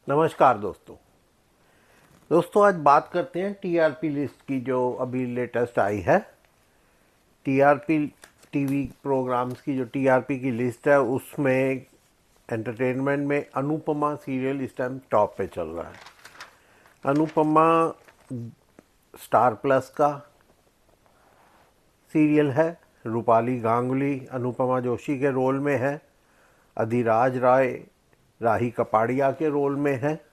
नमस्कार दोस्तों आज बात करते हैं टीआरपी लिस्ट की जो अभी लेटेस्ट आई है। टीआरपी टीवी प्रोग्राम्स की जो टीआरपी की लिस्ट है उसमें एंटरटेनमेंट में अनुपमा सीरियल इस टाइम टॉप पे चल रहा है। अनुपमा स्टार प्लस का सीरियल है। रूपाली गांगुली अनुपमा जोशी के रोल में है। अधिराज राय राही कपाड़िया के रोल में है।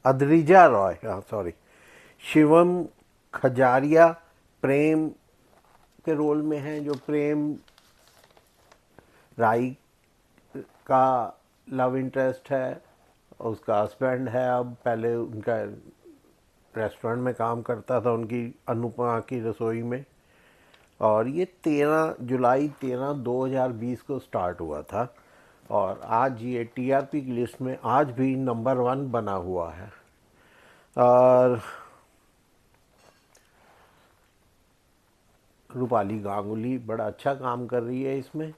अद्रिजा रॉय, हाँ सॉरी, शिवम खजारिया प्रेम के रोल में है, जो प्रेम राई का लव इंटरेस्ट है। उसका हस्बैंड है, अब पहले उनका रेस्टोरेंट में काम करता था उनकी अनुपमा की रसोई में। और ये 13 जुलाई 2020 को स्टार्ट हुआ था और आज ये टीआरपी की लिस्ट में आज भी नंबर 1 बना हुआ है। और रूपाली गांगुली बड़ा अच्छा काम कर रही है इसमें।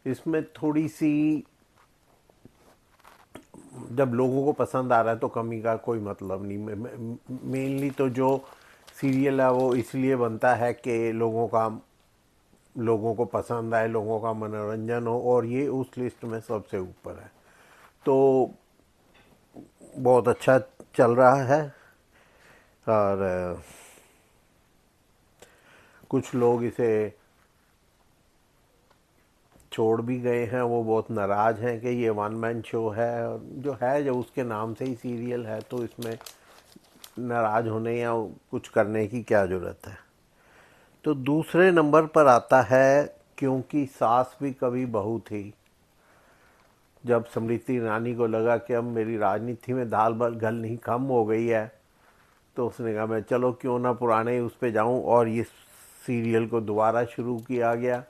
इसमें थोड़ी सी, जब लोगों को पसंद आ रहा है तो कमी का कोई मतलब नहीं। मेनली तो जो सीरियल है वो इसलिए बनता है कि लोगों को पसंद आए, लोगों का मनोरंजन हो, और ये उस लिस्ट में सबसे ऊपर है। तो बहुत अच्छा चल रहा है। और कुछ लोग इसे छोड़ भी गए हैं, वो बहुत नाराज़ हैं कि ये वन मैन शो है। और जो उसके नाम से ही सीरियल है, तो इसमें नाराज़ होने या कुछ करने की क्या ज़रूरत है। तो दूसरे नंबर पर आता है क्योंकि सास भी कभी बहू थी। जब स्मृति ईरानी को लगा कि अब मेरी राजनीति में दाल गलनी कम हो गई है, तो उसने कहा मैं चलो क्यों ना पुराने उस पे जाऊं, और ये सीरियल को दोबारा शुरू किया गया।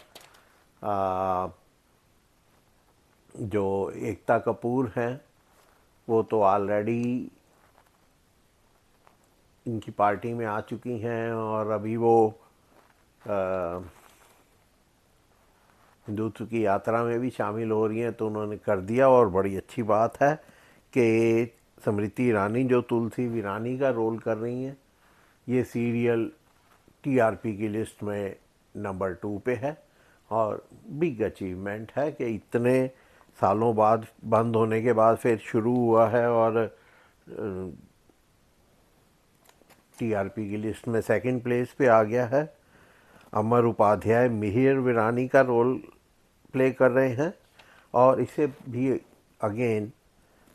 जो एकता कपूर हैं वो तो ऑलरेडी इनकी पार्टी में आ चुकी हैं और अभी वो हिंदुत्व की यात्रा में भी शामिल हो रही हैं, तो उन्होंने कर दिया। और बड़ी अच्छी बात है कि स्मृति ईरानी जो तुलसी वीरानी का रोल कर रही हैं, ये सीरियल टीआरपी की लिस्ट में नंबर 2 पे है। और बिग अचीवमेंट है कि इतने सालों बाद, बंद होने के बाद फिर शुरू हुआ है और टीआरपी की लिस्ट में सेकंड प्लेस पे आ गया है। अमर उपाध्याय मिहिर वीरानी का रोल प्ले कर रहे हैं और इसे भी अगेन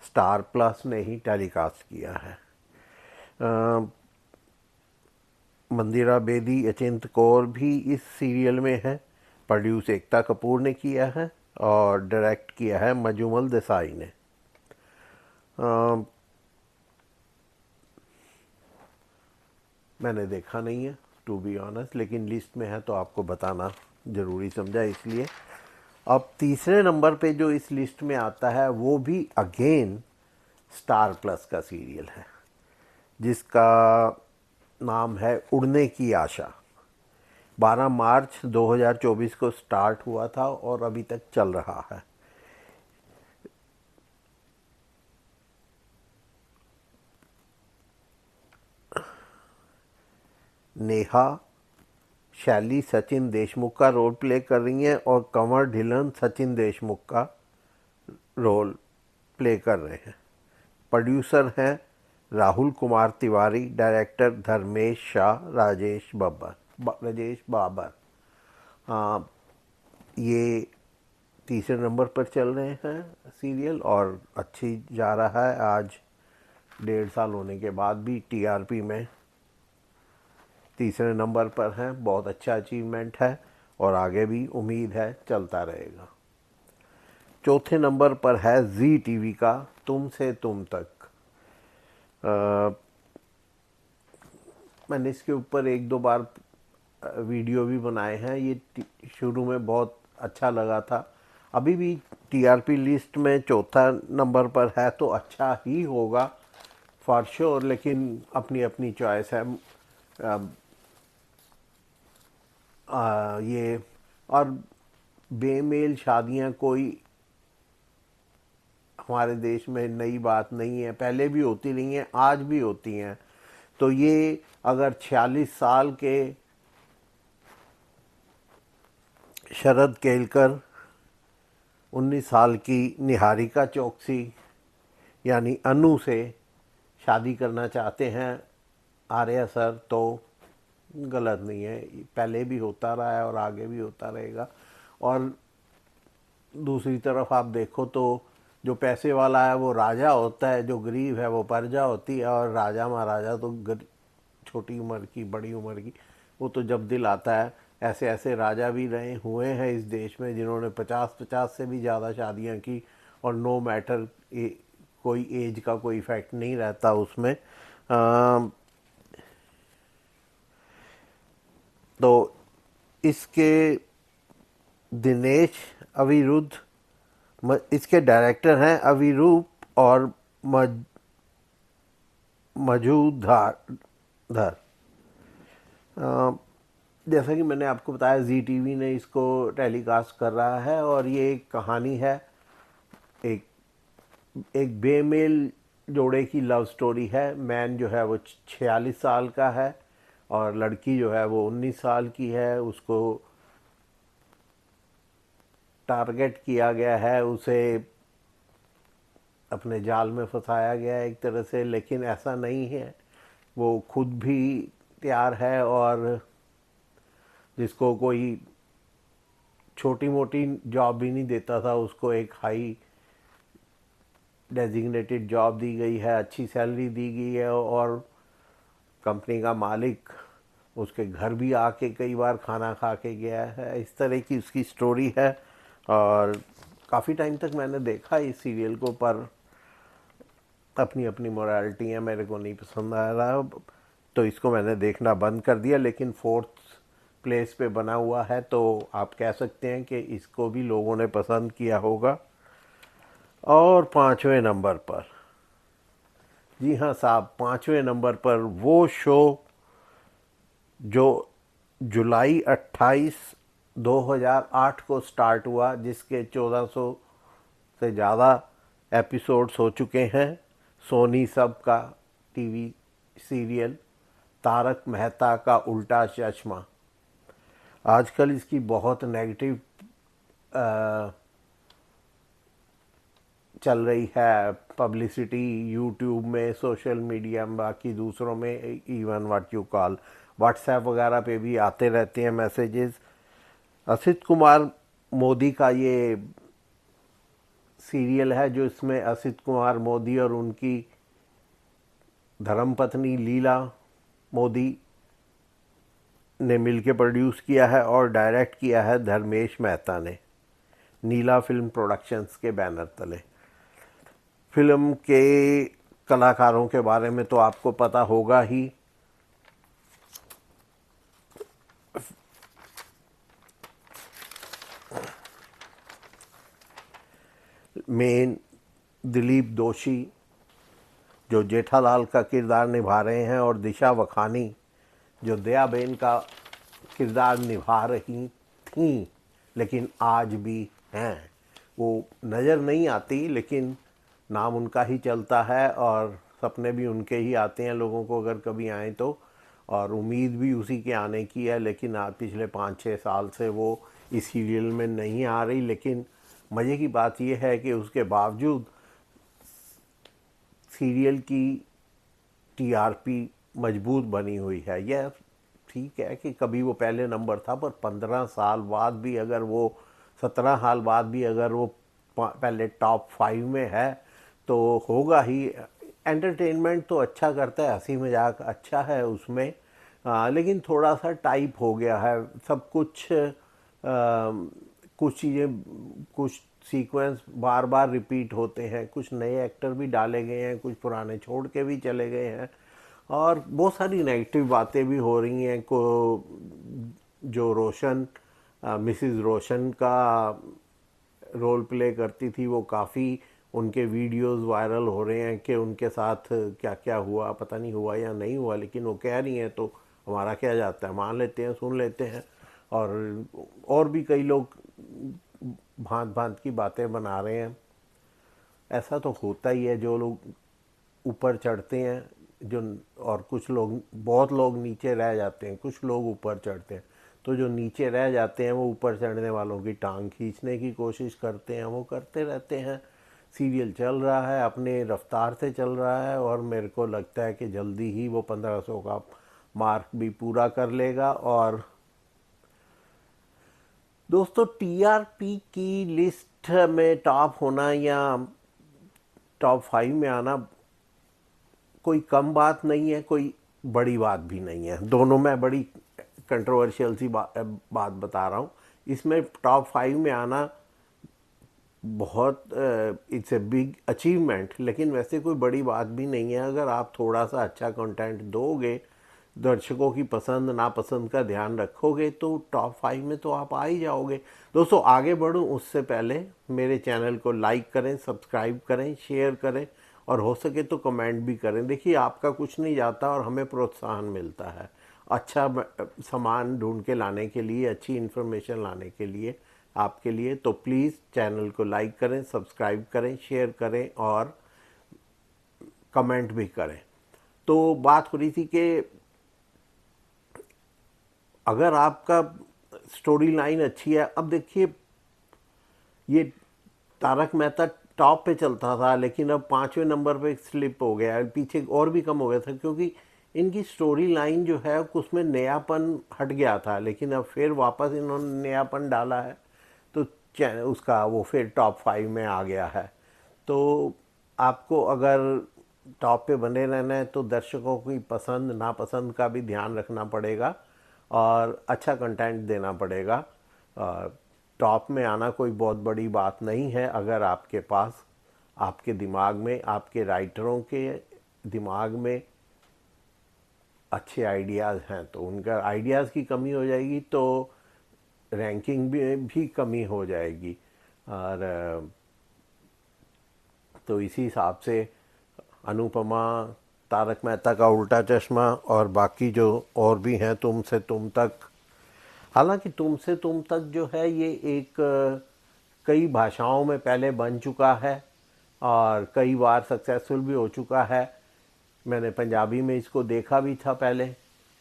स्टार प्लस ने ही टेलीकास्ट किया है। मंदिरा बेदी अचिंत कौर भी इस सीरियल में है। प्रोड्यूस एकता कपूर ने किया है और डायरेक्ट किया है मजुमल देसाई ने। मैंने देखा नहीं है टू बी ऑनेस्ट, लेकिन लिस्ट में है तो आपको बताना ज़रूरी समझा इसलिए। अब तीसरे नंबर पे जो इस लिस्ट में आता है वो भी अगेन स्टार प्लस का सीरियल है, जिसका नाम है उड़ने की आशा। 12 मार्च 2024 को स्टार्ट हुआ था और अभी तक चल रहा है। नेहा शैली सचिन देशमुख का रोल प्ले कर रही हैं और कंवर ढिलन सचिन देशमुख का रोल प्ले कर रहे हैं। प्रोड्यूसर हैं राहुल कुमार तिवारी, डायरेक्टर धर्मेश शाह, राजेश बाबर। ये तीसरे नंबर पर चल रहे हैं सीरियल और अच्छी जा रहा है। आज 1.5 साल होने के बाद भी टीआरपी में तीसरे नंबर पर हैं। बहुत अच्छा अचीवमेंट है और आगे भी उम्मीद है चलता रहेगा। चौथे नंबर पर है जी टीवी का तुम से तुम तक। मैंने इसके ऊपर एक दो बार वीडियो भी बनाए हैं। ये शुरू में बहुत अच्छा लगा था, अभी भी टीआरपी लिस्ट में चौथा नंबर पर है तो अच्छा ही होगा फॉर श्योर, लेकिन अपनी अपनी चॉइस है। ये और बेमेल शादियां कोई हमारे देश में नई बात नहीं है, पहले भी होती रही हैं, आज भी होती हैं। तो ये अगर 46 साल के शरद केलकर, 19 साल की निहारिका चौकसी यानी अनु से शादी करना चाहते हैं आर्या सर, तो गलत नहीं है। पहले भी होता रहा है और आगे भी होता रहेगा। और दूसरी तरफ आप देखो तो जो पैसे वाला है वो राजा होता है, जो गरीब है वो प्रजा होती है। और राजा महाराजा तो छोटी उम्र की, बड़ी उम्र की, वो तो जब दिल आता है। ऐसे ऐसे राजा भी रहे हुए हैं इस देश में जिन्होंने 50-50 से भी ज़्यादा शादियां की, और नो मैटर, कोई एज का कोई इफेक्ट नहीं रहता उसमें। तो इसके दिनेश अविरुद्ध, इसके डायरेक्टर हैं अविरूप और मजूमदार। जैसा कि मैंने आपको बताया, जी टीवी ने इसको टेलीकास्ट कर रहा है। और ये एक कहानी है, एक एक बेमेल जोड़े की लव स्टोरी है। मैन जो है वो 46 साल का है और लड़की जो है वो 19 साल की है। उसको टारगेट किया गया है, उसे अपने जाल में फंसाया गया है एक तरह से, लेकिन ऐसा नहीं है। वो खुद भी तैयार है, और जिसको कोई छोटी मोटी जॉब भी नहीं देता था उसको एक हाई डेजिग्नेटेड जॉब दी गई है, अच्छी सैलरी दी गई है। और कंपनी का मालिक उसके घर भी आके कई बार खाना खा के गया है। इस तरह की उसकी स्टोरी है। और काफ़ी टाइम तक मैंने देखा इस सीरियल को, पर अपनी अपनी मोरालिटी है, मेरे को नहीं पसंद आ रहा, तो इसको मैंने देखना बंद कर दिया। लेकिन 4th प्लेस पे बना हुआ है, तो आप कह सकते हैं कि इसको भी लोगों ने पसंद किया होगा। और 5वें नंबर पर, जी हाँ साहब, 5वें नंबर पर वो शो जो जुलाई 28, 2008 को स्टार्ट हुआ, जिसके 1400 से ज़्यादा एपिसोड्स हो चुके हैं। सोनी सब का टीवी सीरियल तारक मेहता का उल्टा चश्मा। आजकल इसकी बहुत नेगेटिव चल रही है पब्लिसिटी, यूट्यूब में, सोशल मीडिया में, बाकी दूसरों में, even what you call WhatsApp वगैरह पे भी आते रहते हैं मैसेजेस। असित कुमार मोदी का ये सीरियल है, जो इसमें असित कुमार मोदी और उनकी धर्मपत्नी लीला मोदी ने मिलकर प्रोड्यूस किया है और डायरेक्ट किया है धर्मेश मेहता ने, नीला फिल्म प्रोडक्शंस के बैनर तले। फिल्म के कलाकारों के बारे में तो आपको पता होगा ही। मेन दिलीप दोषी जो जेठालाल का किरदार निभा रहे हैं, और दिशा वखानी जो दयाबेन का किरदार निभा रही थीं, लेकिन आज भी हैं। वो नज़र नहीं आती, लेकिन नाम उनका ही चलता है और सपने भी उनके ही आते हैं लोगों को, अगर कभी आए तो। और उम्मीद भी उसी के आने की है, लेकिन आज पिछले 5-6 साल से वो इस सीरियल में नहीं आ रही। लेकिन मज़े की बात यह है कि उसके बावजूद सीरियल की टीआरपी मजबूत बनी हुई है। यह ठीक है कि कभी वो पहले नंबर था, पर 15 साल बाद भी अगर वो, 17 साल बाद भी अगर वो पहले टॉप 5 में है, तो होगा ही। एंटरटेनमेंट तो अच्छा करता है, हंसी मजाक अच्छा है उसमें, लेकिन थोड़ा सा टाइप हो गया है सब कुछ। कुछ चीज़ें, कुछ सीक्वेंस बार बार रिपीट होते हैं, कुछ नए एक्टर भी डाले गए हैं, कुछ पुराने छोड़ के भी चले गए हैं, और बहुत सारी नेगेटिव बातें भी हो रही हैं। को जो रोशन, मिसिज़ रोशन का रोल प्ले करती थी, वो काफ़ी, उनके वीडियोस वायरल हो रहे हैं कि उनके साथ क्या क्या हुआ, पता नहीं हुआ या नहीं हुआ, लेकिन वो कह रही हैं तो हमारा क्या जाता है, मान लेते हैं, सुन लेते हैं। और भी कई लोग भांत भांत की बातें बना रहे हैं। ऐसा तो होता ही है, जो लोग ऊपर चढ़ते हैं जो, और कुछ लोग, बहुत लोग नीचे रह जाते हैं, कुछ लोग ऊपर चढ़ते हैं। तो जो नीचे रह जाते हैं वो ऊपर चढ़ने वालों की टांग खींचने की कोशिश करते हैं, वो करते रहते हैं। सीरियल चल रहा है, अपने रफ्तार से चल रहा है, और मेरे को लगता है कि जल्दी ही वो 1500 का मार्क भी पूरा कर लेगा। और दोस्तों, टीआरपी की लिस्ट में टॉप होना या टॉप 5 में आना कोई कम बात नहीं है, कोई बड़ी बात भी नहीं है। दोनों में बड़ी कंट्रोवर्शियल सी बात बता रहा हूँ। इसमें टॉप 5 में आना बहुत इट्स ए बिग अचीवमेंट, लेकिन वैसे कोई बड़ी बात भी नहीं है। अगर आप थोड़ा सा अच्छा कंटेंट दोगे, दर्शकों की पसंद नापसंद का ध्यान रखोगे, तो टॉप 5 में तो आप आ ही जाओगे। दोस्तों, आगे बढ़ूं उससे पहले मेरे चैनल को लाइक करें, सब्सक्राइब करें, शेयर करें, और हो सके तो कमेंट भी करें। देखिए, आपका कुछ नहीं जाता और हमें प्रोत्साहन मिलता है अच्छा सामान ढूंढ के लाने के लिए, अच्छी इन्फॉर्मेशन लाने के लिए आपके लिए। तो प्लीज़ चैनल को लाइक करें, सब्सक्राइब करें, शेयर करें और कमेंट भी करें। तो बात हो रही थी कि अगर आपका स्टोरी लाइन अच्छी है, अब देखिए, ये तारक मेहता टॉप पे चलता था, लेकिन अब 5वें नंबर पे स्लिप हो गया है, पीछे और भी कम हो गया था, क्योंकि इनकी स्टोरी लाइन जो है उसमें नयापन हट गया था। लेकिन अब फिर वापस इन्होंने नयापन डाला है, तो उसका वो फिर टॉप 5 में आ गया है। तो आपको अगर टॉप पे बने रहना है, तो दर्शकों की पसंद नापसंद का भी ध्यान रखना पड़ेगा और अच्छा कंटेंट देना पड़ेगा। टॉप में आना कोई बहुत बड़ी बात नहीं है, अगर आपके पास, आपके दिमाग में, आपके राइटरों के दिमाग में अच्छे आइडियाज़ हैं। तो उनका आइडियाज़ की कमी हो जाएगी तो रैंकिंग भी कमी हो जाएगी। और तो इसी हिसाब से अनुपमा, तारक मेहता का उल्टा चश्मा और बाकी जो और भी हैं, तुमसे तुम तक, हालांकि तुमसे तुम तक जो है ये एक कई भाषाओं में पहले बन चुका है और कई बार सक्सेसफुल भी हो चुका है। मैंने पंजाबी में इसको देखा भी था पहले,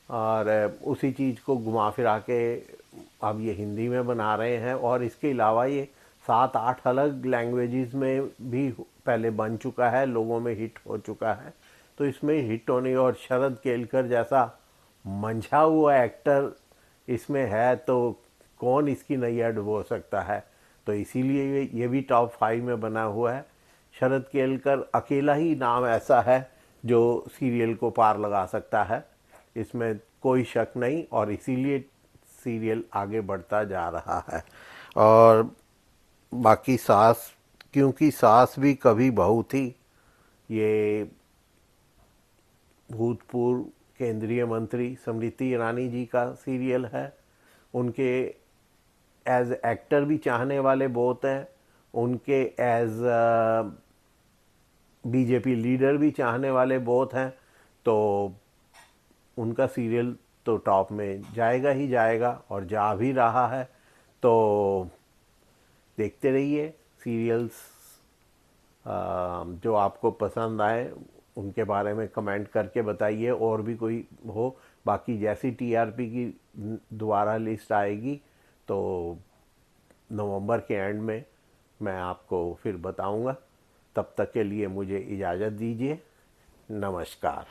और उसी चीज़ को घुमा फिरा के अब ये हिंदी में बना रहे हैं। और इसके अलावा ये 7-8 अलग लैंग्वेजेस में भी पहले बन चुका है, लोगों में हिट हो चुका है। तो इसमें हिट होने, और शरद केलकर जैसा मंझा हुआ एक्टर इसमें है, तो कौन इसकी नैया डुबो सकता है। तो इसीलिए ये भी टॉप 5 में बना हुआ है। शरद केलकर अकेला ही नाम ऐसा है जो सीरियल को पार लगा सकता है, इसमें कोई शक नहीं। और इसीलिए सीरियल आगे बढ़ता जा रहा है। और बाकी सास, क्योंकि सास भी कभी बहू थी, ये भूतपूर्व केंद्रीय मंत्री स्मृति ईरानी जी का सीरियल है। उनके एज एक्टर भी चाहने वाले बहुत हैं, उनके एज बीजेपी लीडर भी चाहने वाले बहुत हैं। तो उनका सीरियल तो टॉप में जाएगा ही जाएगा, और जा भी रहा है। तो देखते रहिए सीरियल्स। जो आपको पसंद आए उनके बारे में कमेंट करके बताइए, और भी कोई हो। बाकी जैसी टीआरपी की दोबारा लिस्ट आएगी तो नवंबर के एंड में मैं आपको फिर बताऊंगा। तब तक के लिए मुझे इजाज़त दीजिए। नमस्कार।